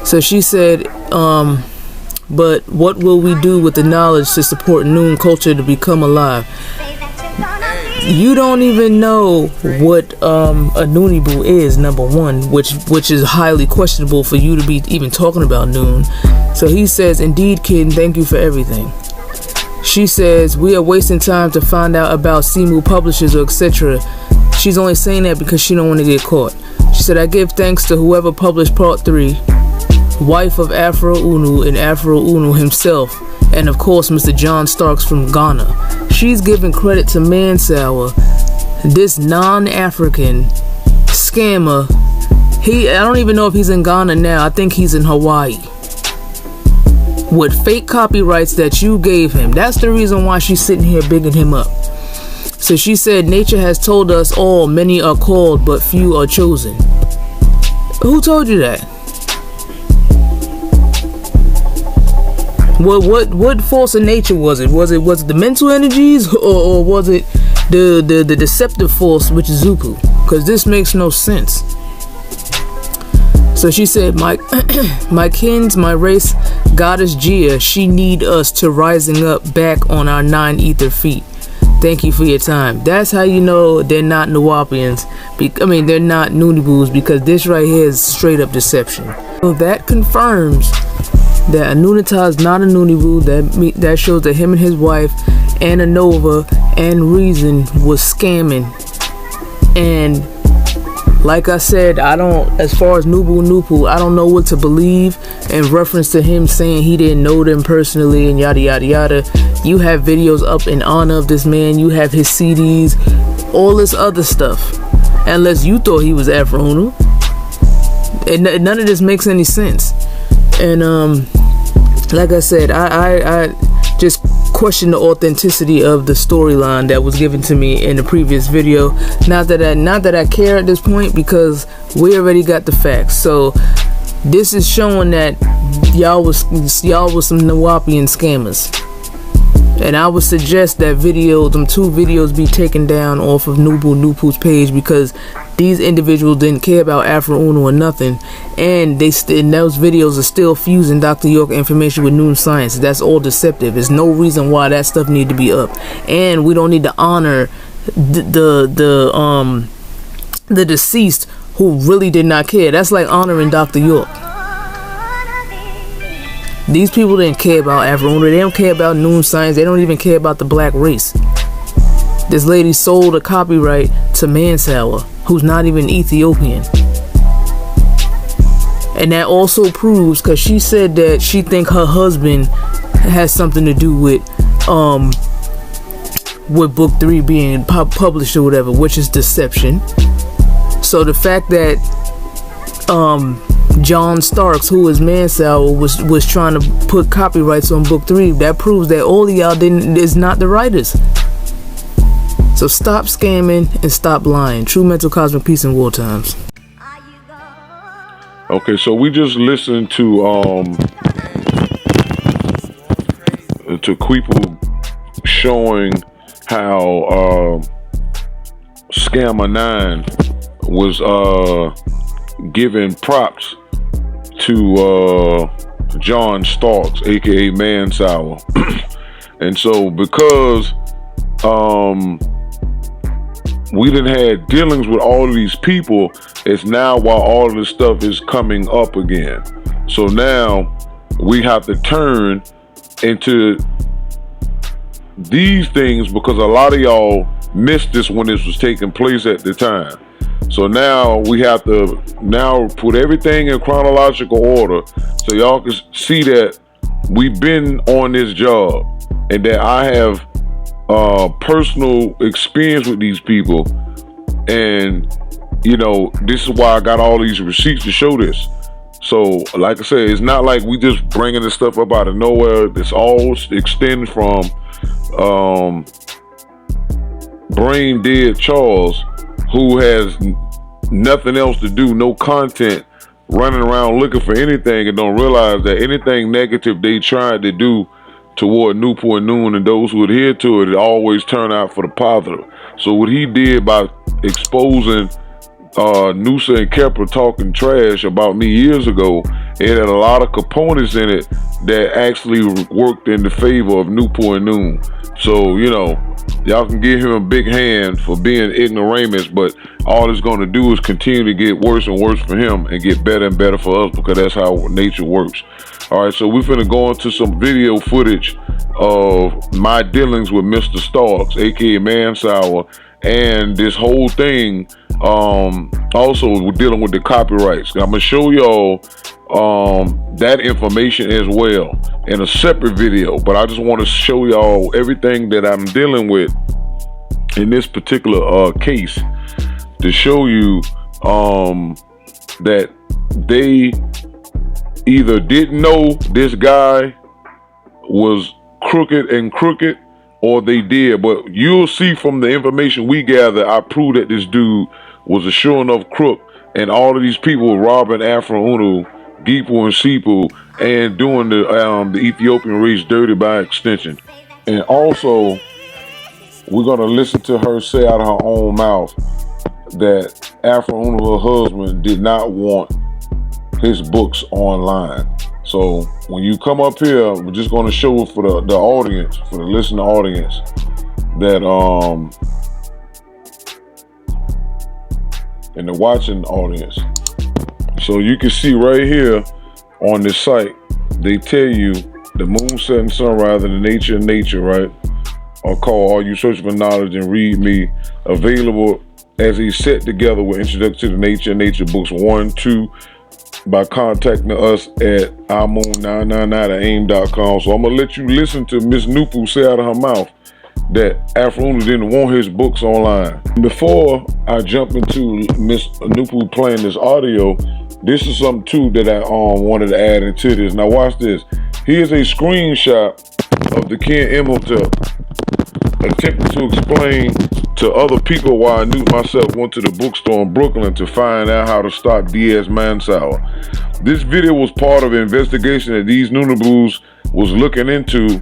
So she said, but what will we do with the knowledge to support Noon culture to become alive? You don't even know what a Noonie Boo is, number one, which is highly questionable for you to be even talking about Noon. So he says, indeed, kid, thank you for everything. She says, we are wasting time to find out about Simu publishers or etc. She's only saying that because she don't want to get caught. She said, I give thanks to whoever published part 3, wife of OONOO and AFROO himself, and of course Mr. John Starks from Ghana. She's giving credit to Mansour, this non-African scammer. I don't even know if he's in Ghana now. I think he's in Hawaii. With fake copyrights that you gave him. That's the reason why she's sitting here bigging him up. So she said, nature has told us all, many are called, but few are chosen. Who told you that? What force of nature was it? Was it the mental energies, or was it the deceptive force, which is Zupu? Because this makes no sense. So she said, my kins, my race, goddess Gia, she need us to rising up back on our 9 ether feet. Thank you for your time. That's how you know they're not Nuwapians. They're not Noonie Boos, because this right here is straight up deception. So that confirms that Anunita is not a Noonie Boo. That shows that him and his wife, Anna Nova and Reason, was scamming. And like I said, as far as Nupu, I don't know what to believe in reference to him saying he didn't know them personally and yada yada yada. You have videos up in honor of this man. You have his CDs, all this other stuff. Unless you thought he was AFROO. And none of this makes any sense. And like I said, I just question the authenticity of the storyline that was given to me in the previous video. Not that I care at this point, because we already got the facts. So this is showing that y'all was some Nuwapian scammers. And I would suggest that them 2 videos be taken down off of Nupu's page, because these individuals didn't care about AFROO or nothing, and those videos are still fusing Dr. York information with Noon science. That's all deceptive. There's no reason why that stuff need to be up, and we don't need to honor the deceased who really did not care. That's like honoring Dr. York. These people didn't care about AFROO. They don't care about Noon science. They don't even care about the black race. This lady sold a copyright to Mansour, who's not even Ethiopian. And that also proves, because she said that she think her husband has something to do with book 3 being published or whatever, which is deception. So the fact that John Starks, who is Mansour, was trying to put copyrights on book 3, that proves that all of y'all is not the writers. So stop scamming and stop lying. True mental cosmic peace in war times. Okay, so we just listened to Queeple showing how Sci-Nine was giving props to John Starks, aka Mansour. And so because we done had dealings with all of these people, it's now why all of this stuff is coming up again. So now we have to turn into these things, because a lot of y'all missed this when this was taking place at the time. So now we have to put everything in chronological order, so y'all can see that we've been on this job, and that I have personal experience with these people. And this is why I got all these receipts to show this. So like I said, it's not like we just bringing this stuff up out of nowhere. This all extends from brain dead Charles, who has nothing else to do, no content, running around looking for anything, and don't realize that anything negative they tried to do toward Nupu and Noon and those who adhere to it, it always turned out for the positive. So what he did by exposing Noosa and Kepler talking trash about me years ago, it had a lot of components in it that actually worked in the favor of Newport and Noon. So, you know, y'all can give him a big hand for being ignoramus, but all it's going to do is continue to get worse and worse for him and get better and better for us, because that's how nature works. All right, so we're finna go into some video footage of my dealings with Mr. Starks, aka Mansour, and this whole thing. Also, we're dealing with the copyrights. I'm gonna show y'all that information as well in a separate video, but I just want to show y'all everything that I'm dealing with in this particular case to show you that they either didn't know this guy was crooked, or they did. But you'll see from the information we gather, I prove that this dude was a sure enough crook, and all of these people were robbing AFROO, Gipu, and Sipu, and doing the Ethiopian race dirty by extension. And also, we're gonna listen to her say out of her own mouth that AFROO, her husband, did not want his books online. So when you come up here, we're just going to show it for the audience, for the listening audience, that and the watching audience. So you can see right here on this site, they tell you the moon, set, and sunrise, and the nature of nature, right? Or call All You Search for Knowledge and Read Me, available as a set together with Introduction to the Nature and Nature books 1, 2, by contacting us at imoon999@aim.com. So I'm gonna let you listen to Miss Nupu say out of her mouth that AFROO didn't want his books online. Before I jump into Miss Nupu playing this audio, this is something too that I wanted to add into this. Now watch this. Here's a screenshot of the Ken Imhotep attempting to explain to other people why I knew myself went to the bookstore in Brooklyn to find out how to stop D.S. Mansour. This video was part of an investigation that these Noonaboos was looking into,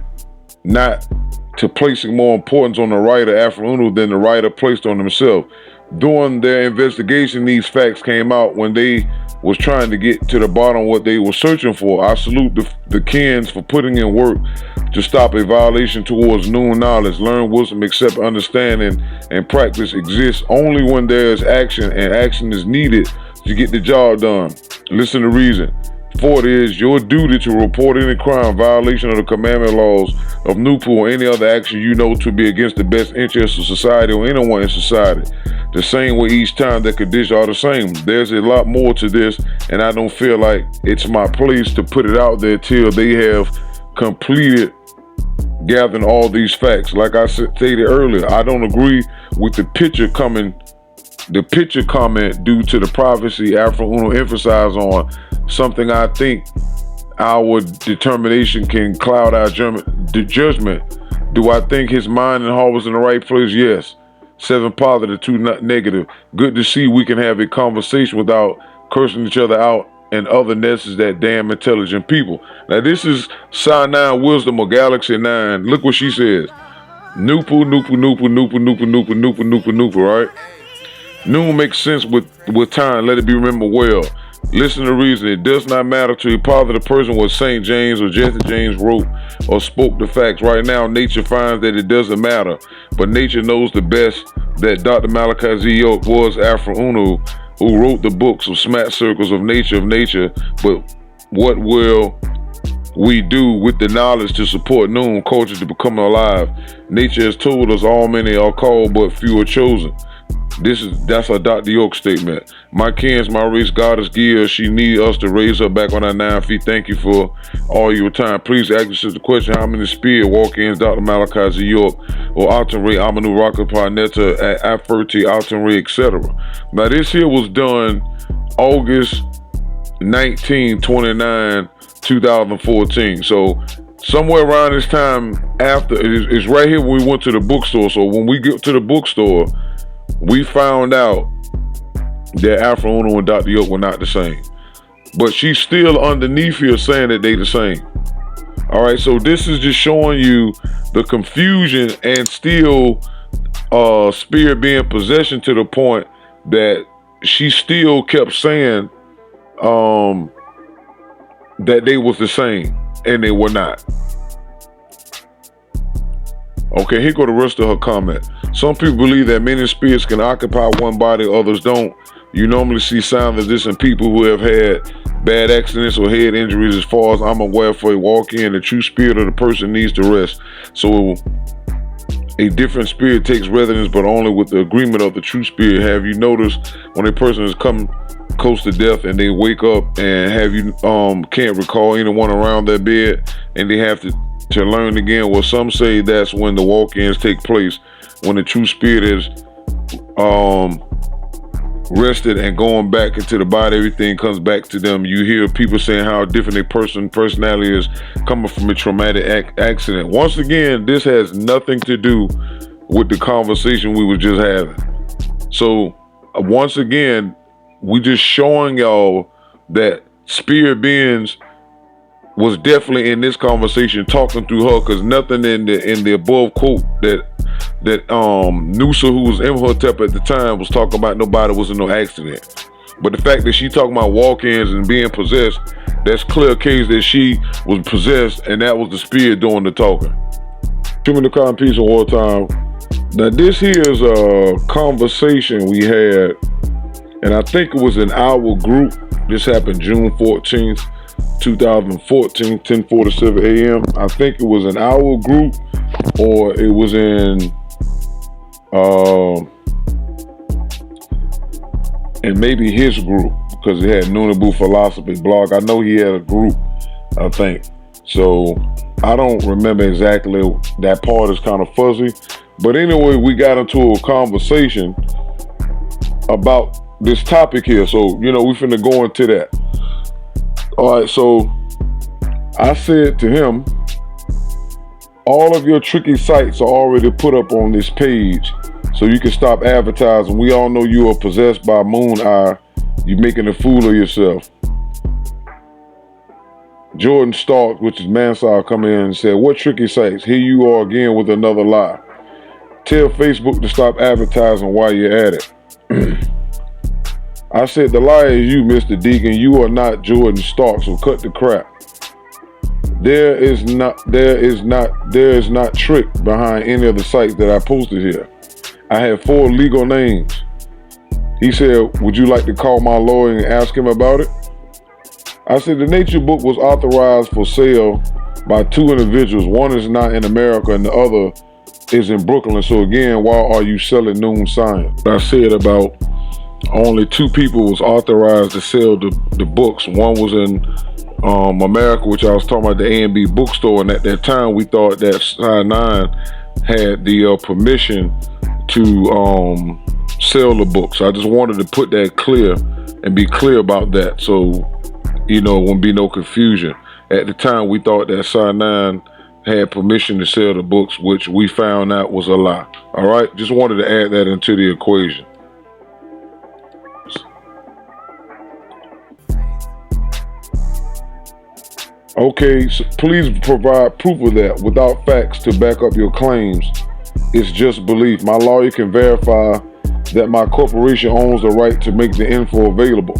not to placing more importance on the writer AFROO than the writer placed on himself. During their investigation, these facts came out when they was trying to get to the bottom of what they were searching for. I salute the Kens for putting in work to stop a violation towards noon knowledge. Learn, wisdom, accept, understanding, and practice exists only when there is action, and action is needed to get the job done. Listen to reason. For it is your duty to report any crime, violation of the commandment laws of Nupu, or any other action you know to be against the best interests of society or anyone in society. The same way each time that conditions are the same. There's a lot more to this, and I don't feel like it's my place to put it out there till they have completed gathering all these facts. Like I stated earlier, I don't agree with the picture comment due to the prophecy AFROO emphasized on. Something I think our determination can cloud our judgment. Do I think his mind and heart was in the right place? Yes. 7 positive, 2 negative. Good to see we can have a conversation without cursing each other out and other nesses that damn intelligent people. Now this is Sci-Nine Wisdom or Galaxy 9. Look what she says. Nupu, nupu, nupu, nupu, nupu, nupu, nupu, nupu, nupu, right? Noon makes sense with time. Let it be remembered well. Listen to reason. It does not matter to a positive person what St. James or Jesse James wrote or spoke the facts. Right now, nature finds that it doesn't matter. But nature knows the best that Dr. Malachi Z. York was AFROO, who wrote the books of smack circles of nature. But what will we do with the knowledge to support Noon culture to become alive? Nature has told us all many are called, but few are chosen. That's a Dr. York statement. My kins, my race, goddess Gia, she need us to raise her back on our 9 feet. Thank you for all your time. Please ask yourself the question, how many spirit walk-ins Dr. Malachi Z. York or Alton Ray, OONOO, Rocket Netta, AFROO, Alton Ray, etc. Now this here was done August 19, 29, 2014. So somewhere around this time after, it's right here when we went to the bookstore. So when we get to the bookstore, we found out that AFROO and Dr. York were not the same. But she's still underneath here saying that they the same. All right, so this is just showing you the confusion and still spirit being possession to the point that she still kept saying that they was the same, and they were not. Okay, here go the rest of her comment. Some people believe that many spirits can occupy one body, others don't. You normally see signs of this in people who have had bad accidents or head injuries. As far as I'm aware, for a walk-in, the true spirit of the person needs to rest. So a different spirit takes residence, but only with the agreement of the true spirit. Have you noticed when a person has come close to death and they wake up and can't recall anyone around their bed, and they have to learn again? Well, some say that's when the walk-ins take place, when the true spirit is rested and going back into the body. Everything comes back to them. You hear people saying how different a personality is coming from a traumatic accident. Once again, this has nothing to do with the conversation we were just having. So once again, we just showing y'all that spirit beings was definitely in this conversation talking through her, because nothing in the above quote that Noosa, who was Imhotep at the time, was talking about nobody was in no accident. But the fact that she talking about walk-ins and being possessed, that's clear case that she was possessed, and that was the spirit doing the talking. Human to calm, peace, and wartime. Now this here is a conversation we had, and I think it was in our group. This happened June 14th, 2014, 10:47 a.m. I think it was in our group, or it was in maybe his group, because he had OONOO Philosophy blog. I know he had a group, I think. So I don't remember exactly. That part is kind of fuzzy. But anyway, we got into a conversation about this topic here. So, we finna go into that. All right, so I said to him, all of your tricky sites are already put up on this page, so you can stop advertising. We all know you are possessed by Moon Eye. You're making a fool of yourself. Jordan Stark, which is Mansell, come in and said, what tricky sites? Here you are again with another lie. Tell Facebook to stop advertising while you're at it. I said, the liar is you, Mr. Deacon. You are not Jordan Stark, so cut the crap. There is not trick behind any of the sites that I posted here. I have 4 legal names. He said, would you like to call my lawyer and ask him about it? I said, the nature book was authorized for sale by 2 individuals. One is not in America and the other is in Brooklyn. So again, why are you selling Noon Science? I said about only 2 people was authorized to sell the books. One was in America, which I was talking about, the A&B bookstore, and at that time we thought that Sci-Nine had the permission to sell the books. I just wanted to put that clear and be clear about that, so it won't be no confusion. At the time we thought that Sci-Nine had permission to sell the books, which we found out was a lie. All right, just wanted to add that into the equation. Okay, so please provide proof of that without facts to back up your claims. It's just belief. My lawyer can verify that my corporation owns the right to make the info available.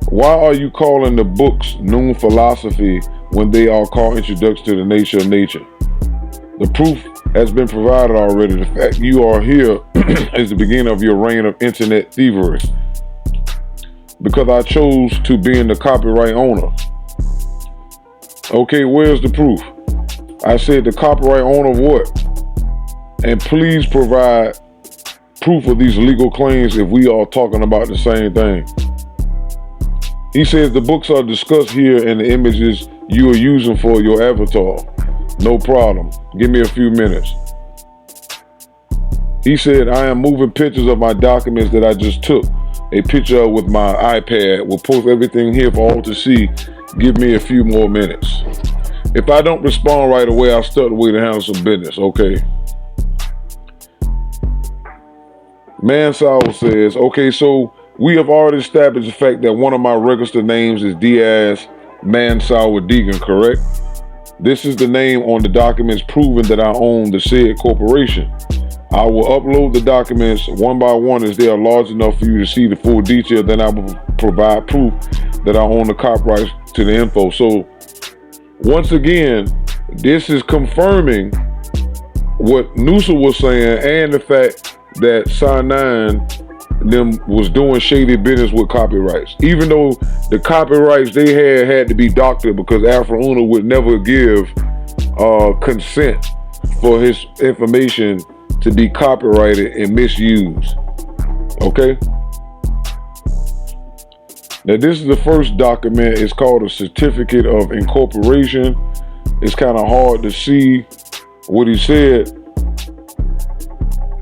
Why are you calling the books Noon Philosophy when they are called Introduction to the Nature of Nature? The proof has been provided already. The fact you are here is the beginning of your reign of internet thievery. Because I chose to be in the copyright owner. Okay, where's the proof? I said the copyright owner of what? And please provide proof of these legal claims if we are talking about the same thing. He says the books are discussed here and the images you are using for your avatar. No problem. Give me a few minutes. He said, I am moving pictures of my documents that I just took. A picture with my iPad. We'll post everything here for all to see. Give me a few more minutes. If I don't respond right away, I'll start the way to handle some business, okay? Mansell says, okay, so we have already established the fact that one of my registered names is Diaz Mansell Deegan, correct? This is the name on the documents proving that I own the said corporation. I will upload the documents one by one as they are large enough for you to see the full detail. Then I will provide proof that I own the copyrights to the info. So once again, this is confirming what Noosa was saying and the fact that Sci-Nine them was doing shady business with copyrights. Even though the copyrights they had to be doctored because AFROO would never give consent for his information to be copyrighted and misused. Okay? Now this is the first document. It's called a Certificate of Incorporation. It's kind of hard to see what he said,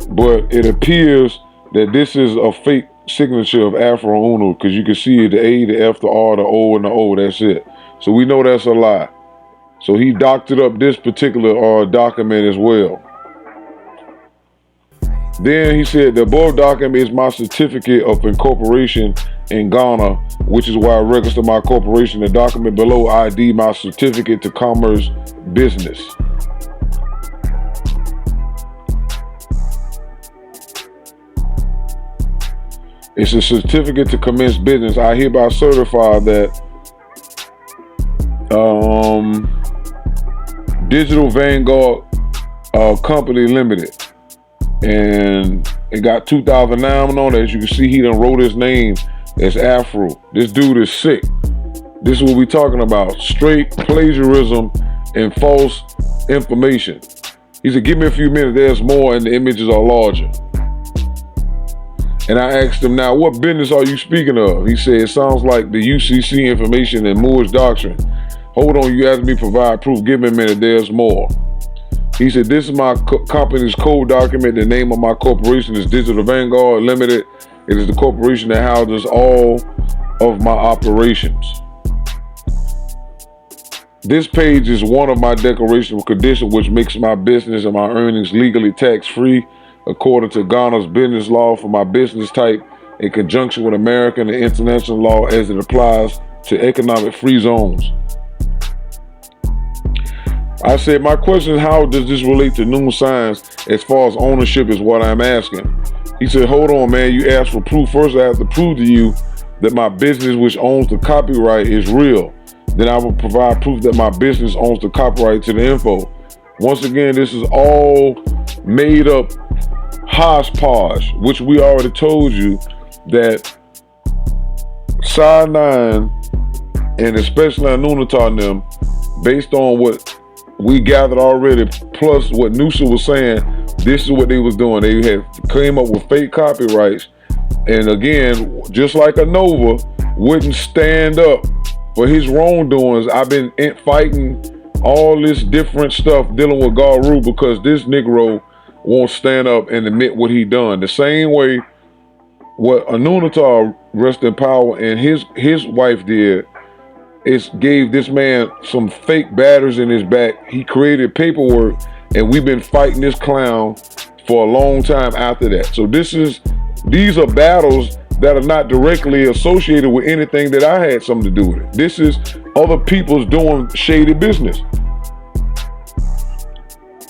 but it appears that this is a fake signature of AFROO because you can see the A, the F, the R, the O, and the O. That's it. So we know that's a lie. So he doctored up this particular document as well. Then he said the above document is my certificate of incorporation in Ghana, which is why I register my corporation. The document below ID my certificate to commerce business. It's a certificate to commence business. I hereby certify that Digital Vanguard Company Limited, and it got 2009 on it. As you can see, he done wrote his name as AFROO. This dude is sick. This is what we talking about: straight plagiarism and false information. He said, "Give me a few minutes. There's more, and the images are larger." And I asked him, "Now, what business are you speaking of?" He said, "It sounds like the UCC information and Moore's doctrine." "Hold on, you asked me to provide proof. Give me a minute, there's more." He said, "This is my company's code document. The name of my corporation is Digital Vanguard Limited. It is the corporation that houses all of my operations. This page is one of my declaration of condition, which makes my business and my earnings legally tax-free according to Ghana's business law for my business type in conjunction with American and international law as it applies to economic free zones." I said, "My question is, how does this relate to Noon Science as far as ownership is what I'm asking." He said, "Hold on, man. You asked for proof. First, I have to prove to you that my business, which owns the copyright, is real. Then I will provide proof that my business owns the copyright to the info." Once again, this is all made up hodgepodge, which we already told you that Sci-Nine and especially Anunata and them, based on what we gathered already, plus what Noosa was saying, this is what they was doing. They had came up with fake copyrights, and again, just like Anova wouldn't stand up for his wrongdoings. I've been fighting all this different stuff dealing with Garu because this Negro won't stand up and admit what he done. The same way what Anunata, rest in power, and his wife did, is gave this man some fake batters in his back. He created paperwork, and we've been fighting this clown for a long time after that. So these are battles that are not directly associated with anything that I had something to do with it. This is other people's doing shady business.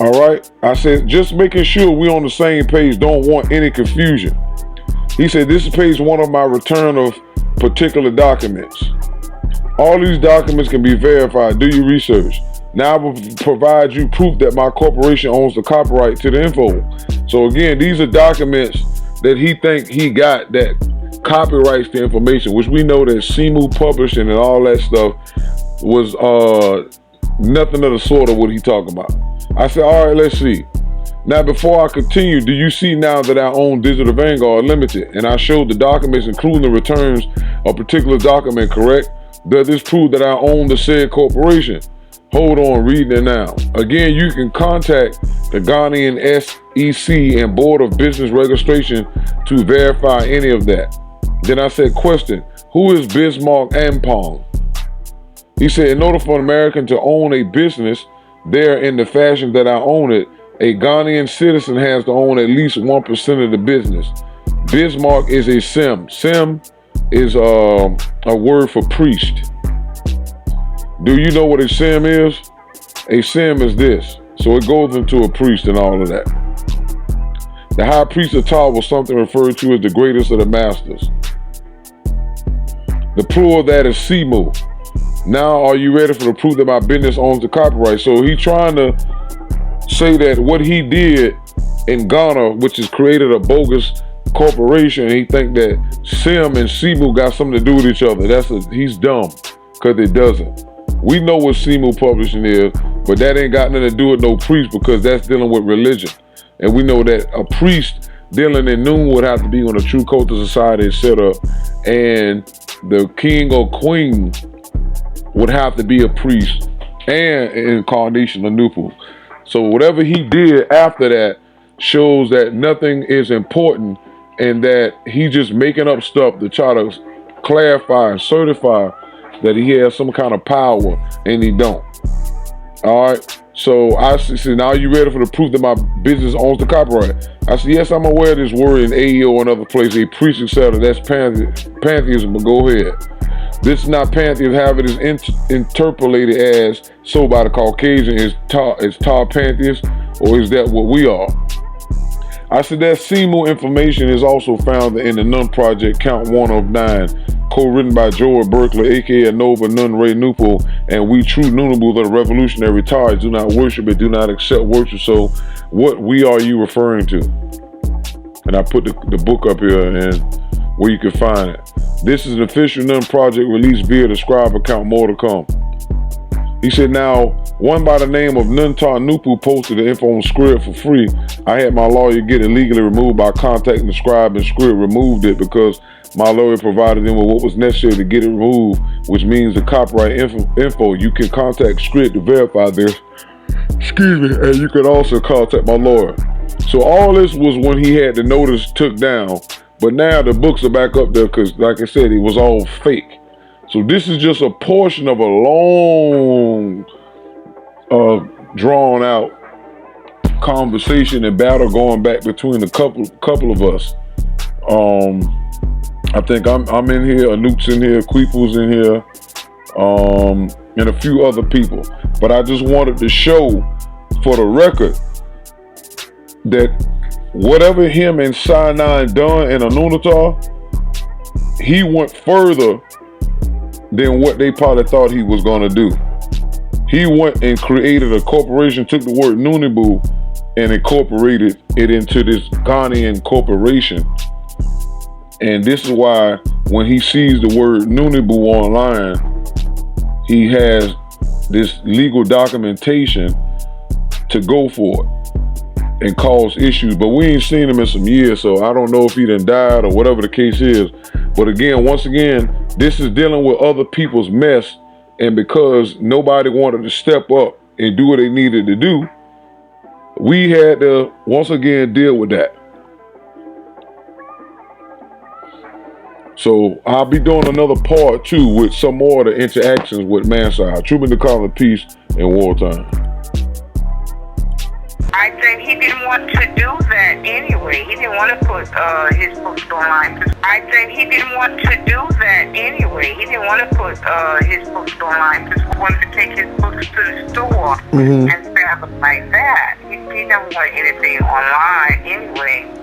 All right, I said, just making sure we on the same page, don't want any confusion. He said, "This is page one of my return of particular documents. All these documents can be verified. Do your research. Now I will provide you proof that my corporation owns the copyright to the info." So again, these are documents that he think he got that copyrights the information, which we know that Simu Publishing and all that stuff was nothing of the sort of what he talking about. I said, all right, let's see. Now, before I continue, do you see now that I own Digital Vanguard Limited? And I showed the documents, including the returns of particular document, correct? Does this prove that I own the said corporation? Hold on, reading it now. Again, you can contact the Ghanaian SEC and Board of Business Registration to verify any of that. Then I said, question, who is Bismarck Ampong? He said, in order for an American to own a business there in the fashion that I own it, a Ghanaian citizen has to own at least 1% of the business. Bismarck is a sim. Sim is a word for priest. Do you know what a sim is? A sim is this. So it goes into a priest and all of that. The high priest of Ptah was something referred to as the greatest of the masters. The plural of that is CMO. Now, are you ready for the proof that my business owns the copyright? So he's trying to say that what he did in Ghana, which has created a bogus corporation, he think that Sim and Simu got something to do with each other. He's dumb, because it doesn't. We know what Simu Publishing is, but that ain't got nothing to do with no priest, because that's dealing with religion. And we know that a priest dealing in noon would have to be when a true culture society is set up, and the king or queen would have to be a priest and an incarnation of Nupu. So whatever he did after that shows that nothing is important, and that he's just making up stuff to try to clarify and certify that he has some kind of power, and he don't. All right. So I said, now you ready for the proof that my business owns the copyright? I said, yes, I'm aware of this word in AEO and other places. A priest, etc. That's pantheism, but go ahead. This is not pantheism, however, it is interpolated as so by the Caucasian. Is Tar pantheist, or is that what we are? I said that CMO information is also found in the Nun Project, Count 1 of 9, co-written by Joel Berkeley, aka Nova Nun Ray Nupo, and we true Nunabus of the revolutionary tars do not worship and do not accept worship. So what we are you referring to? And I put the book up here and where you can find it. This is an official Nun Project released via the Scribe account, more to come. He said, now, one by the name of Nuntar Nupu posted the info on Script for free. I had my lawyer get it legally removed by contacting the Scribe, and Script removed it because my lawyer provided them with what was necessary to get it removed, which means the copyright info. You can contact Script to verify this. Excuse me, and you can also contact my lawyer. So all this was when he had the notice took down, but now the books are back up there because, like I said, it was all fake. So this is just a portion of a long, drawn out conversation and battle going back between a couple of us. I think I'm in here, Anoop's in here, Queepu's in here, and a few other people. But I just wanted to show, for the record, that whatever him and Sci-Nine done in Anunatar, he went further than what they probably thought he was gonna do. He went and created a corporation, took the word Nunibu and incorporated it into this Ghanaian corporation. And this is why when he sees the word Nunibu online, he has this legal documentation to go for it and cause issues. But we ain't seen him in some years, so I don't know if he done died or whatever the case is. But again, once again, this is dealing with other people's mess, and because nobody wanted to step up and do what they needed to do, we had to once again deal with that. So I'll be doing another part 2 with some more of the interactions with Mansai, Truman the Call of Peace in wartime. I think he didn't want to do that anyway. He didn't want to put his books online. I think he didn't want to do that anyway. He didn't want to put his books online. Just wanted to take his books to the store and sell them like that. He never wanted anything online anyway.